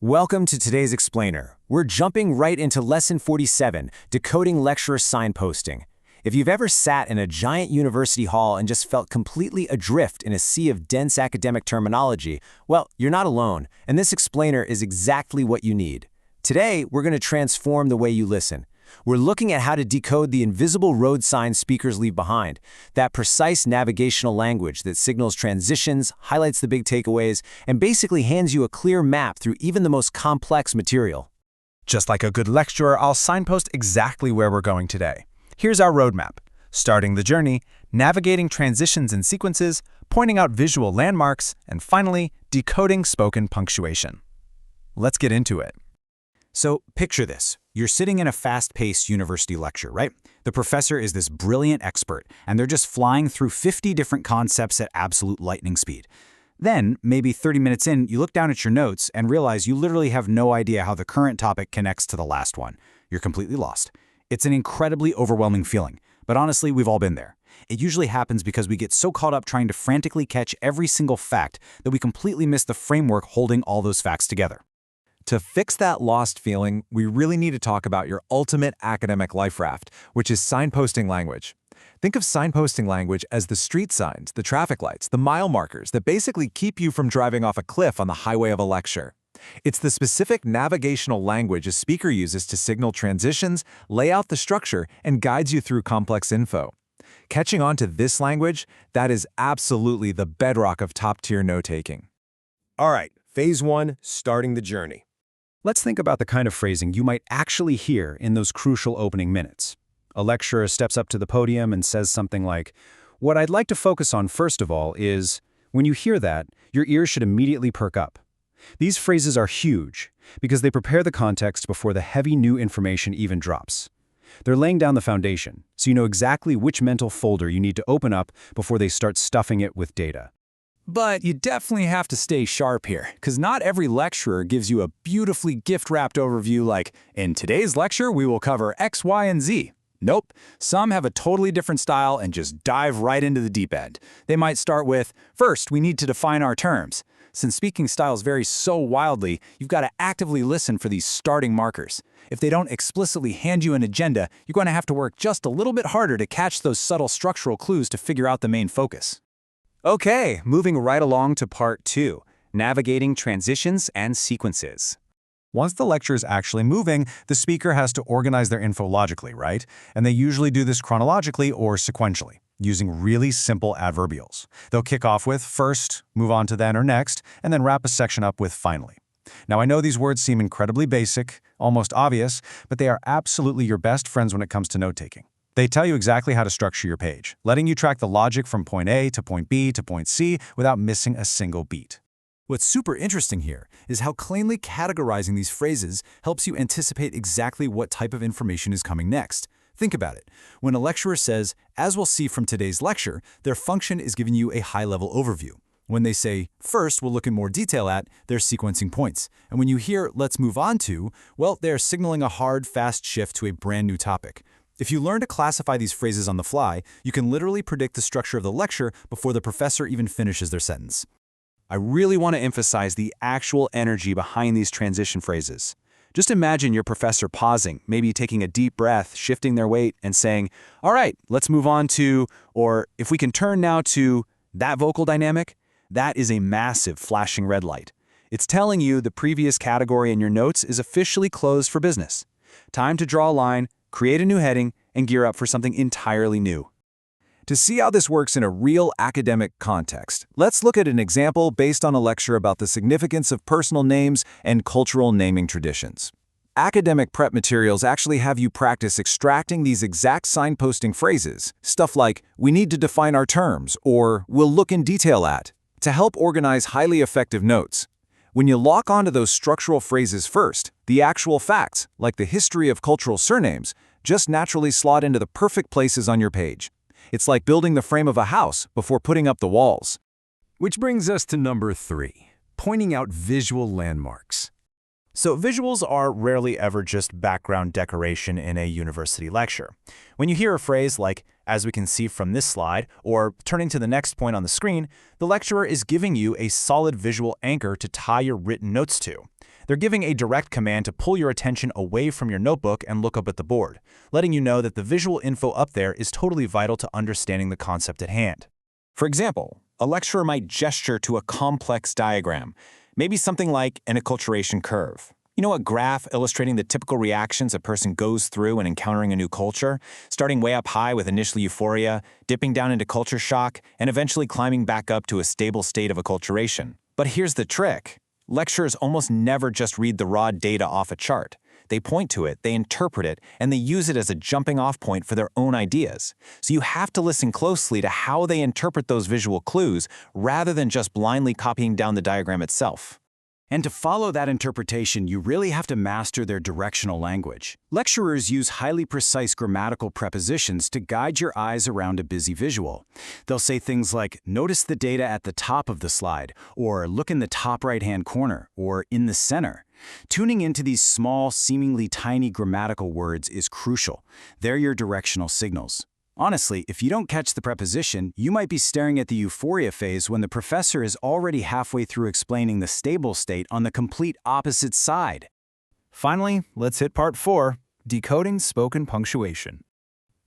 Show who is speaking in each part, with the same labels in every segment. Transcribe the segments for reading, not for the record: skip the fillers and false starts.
Speaker 1: Welcome to today's Explainer. We're jumping right into Lesson 47, Decoding Lecturer Signposting. If you've ever sat in a giant university hall and just felt completely adrift in a sea of dense academic terminology, well, you're not alone, and this Explainer is exactly what you need. Today, we're going to transform the way you listen. We're looking at how to decode the invisible road signs speakers leave behind, that precise navigational language that signals transitions, highlights the big takeaways, and basically hands you a clear map through even the most complex material.
Speaker 2: Just like a good lecturer, I'll signpost exactly where we're going today. Here's our roadmap. Starting the journey, navigating transitions and sequences, pointing out visual landmarks, and finally, decoding spoken punctuation. Let's get into it.
Speaker 3: So picture this. You're sitting in a fast-paced university lecture, right? The professor is this brilliant expert, and they're just flying through 50 different concepts at absolute lightning speed. Then, maybe 30 minutes in, you look down at your notes and realize you literally have no idea how the current topic connects to the last one. You're completely lost. It's an incredibly overwhelming feeling, but honestly, we've all been there. It usually happens because we get so caught up trying to frantically catch every single fact that we completely miss the framework holding all those facts together.
Speaker 4: To fix that lost feeling, we really need to talk about your ultimate academic life raft, which is signposting language. Think of signposting language as the street signs, the traffic lights, the mile markers that basically keep you from driving off a cliff on the highway of a lecture. It's the specific navigational language a speaker uses to signal transitions, lay out the structure, and guides you through complex info. Catching on to this language, that is absolutely the bedrock of top-tier note-taking.
Speaker 5: All right, Phase 1, starting the journey.
Speaker 2: Let's think about the kind of phrasing you might actually hear in those crucial opening minutes. A lecturer steps up to the podium and says something like, "What I'd like to focus on first of all is," when you hear that, your ears should immediately perk up. These phrases are huge because they prepare the context before the heavy new information even drops. They're laying down the foundation, so you know exactly which mental folder you need to open up before they start stuffing it with data.
Speaker 3: But you definitely have to stay sharp here, because not every lecturer gives you a beautifully gift-wrapped overview like, in today's lecture, we will cover X, Y, and Z. Nope. Some have a totally different style and just dive right into the deep end. They might start with, first, we need to define our terms. Since speaking styles vary so wildly, you've got to actively listen for these starting markers. If they don't explicitly hand you an agenda, you're going to have to work just a little bit harder to catch those subtle structural clues to figure out the main focus.
Speaker 1: Okay, moving right along to Part 2, Navigating Transitions and Sequences.
Speaker 2: Once the lecture is actually moving, the speaker has to organize their info logically, right? And they usually do this chronologically or sequentially, using really simple adverbials. They'll kick off with first, move on to then or next, and then wrap a section up with finally. Now, I know these words seem incredibly basic, almost obvious, but they are absolutely your best friends when it comes to note-taking. They tell you exactly how to structure your page, letting you track the logic from point A to point B to point C without missing a single beat.
Speaker 3: What's super interesting here is how cleanly categorizing these phrases helps you anticipate exactly what type of information is coming next. Think about it. When a lecturer says, as we'll see from today's lecture, their function is giving you a high-level overview. When they say, first, we'll look in more detail at, they're sequencing points. And when you hear, let's move on to, well, they're signaling a hard, fast shift to a brand new topic. If you learn to classify these phrases on the fly, you can literally predict the structure of the lecture before the professor even finishes their sentence.
Speaker 1: I really want to emphasize the actual energy behind these transition phrases. Just imagine your professor pausing, maybe taking a deep breath, shifting their weight, and saying, all right, let's move on to, or if we can turn now to, that vocal dynamic. That is a massive flashing red light. It's telling you the previous category in your notes is officially closed for business. Time to draw a line, create a new heading, and gear up for something entirely new.
Speaker 4: To see how this works in a real academic context, let's look at an example based on a lecture about the significance of personal names and cultural naming traditions. Academic prep materials actually have you practice extracting these exact signposting phrases, stuff like, we need to define our terms, or we'll look in detail at, to help organize highly effective notes. When you lock onto those structural phrases first, the actual facts, like the history of cultural surnames, just naturally slot into the perfect places on your page. It's like building the frame of a house before putting up the walls.
Speaker 5: Which brings us to number 3, pointing out visual landmarks.
Speaker 2: So visuals are rarely ever just background decoration in a university lecture. When you hear a phrase like, as we can see from this slide, or turning to the next point on the screen, the lecturer is giving you a solid visual anchor to tie your written notes to. They're giving a direct command to pull your attention away from your notebook and look up at the board, letting you know that the visual info up there is totally vital to understanding the concept at hand.
Speaker 4: For example, a lecturer might gesture to a complex diagram, maybe something like an acculturation curve. You know, a graph illustrating the typical reactions a person goes through when encountering a new culture, starting way up high with initial euphoria, dipping down into culture shock, and eventually climbing back up to a stable state of acculturation. But here's the trick. Lecturers almost never just read the raw data off a chart. They point to it, they interpret it, and they use it as a jumping-off point for their own ideas. So you have to listen closely to how they interpret those visual clues rather than just blindly copying down the diagram itself.
Speaker 1: And to follow that interpretation, you really have to master their directional language. Lecturers use highly precise grammatical prepositions to guide your eyes around a busy visual. They'll say things like, notice the data at the top of the slide, or look in the top right-hand corner, or in the center. Tuning into these small, seemingly tiny grammatical words is crucial. They're your directional signals. Honestly, if you don't catch the preposition, you might be staring at the euphoria phase when the professor is already halfway through explaining the stable state on the complete opposite side.
Speaker 2: Finally, let's hit part 4, decoding spoken punctuation.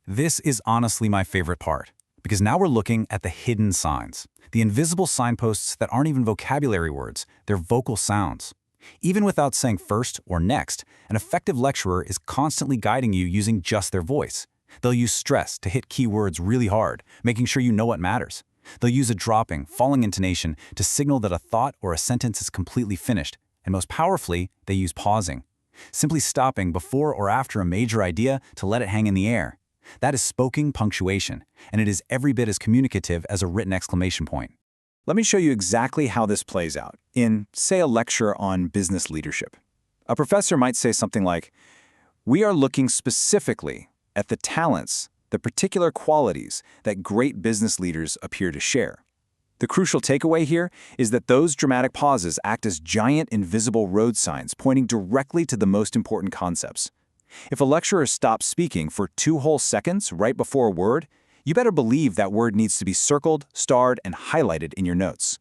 Speaker 2: This is honestly my favorite part, because now we're looking at the hidden signs, the invisible signposts that aren't even vocabulary words, they're vocal sounds. Even without saying first or next, an effective lecturer is constantly guiding you using just their voice. They'll use stress to hit key words really hard, making sure you know what matters. They'll use a dropping, falling intonation to signal that a thought or a sentence is completely finished. And most powerfully, they use pausing, simply stopping before or after a major idea to let it hang in the air. That is spoken punctuation, and it is every bit as communicative as a written exclamation point.
Speaker 4: Let me show you exactly how this plays out in, say, a lecture on business leadership. A professor might say something like, "We are looking specifically at the talents, the particular qualities that great business leaders appear to share." The crucial takeaway here is that those dramatic pauses act as giant invisible road signs pointing directly to the most important concepts. If a lecturer stops speaking for 2 whole seconds right before a word, you better believe that word needs to be circled, starred, and highlighted in your notes.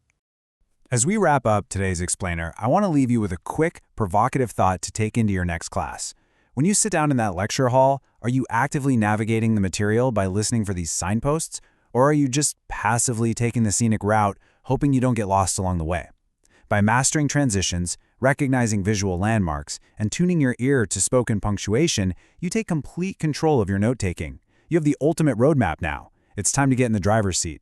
Speaker 2: As we wrap up today's explainer, I want to leave you with a quick, provocative thought to take into your next class. When you sit down in that lecture hall, are you actively navigating the material by listening for these signposts, or are you just passively taking the scenic route, hoping you don't get lost along the way? By mastering transitions, recognizing visual landmarks, and tuning your ear to spoken punctuation, you take complete control of your note-taking. You have the ultimate roadmap now. It's time to get in the driver's seat.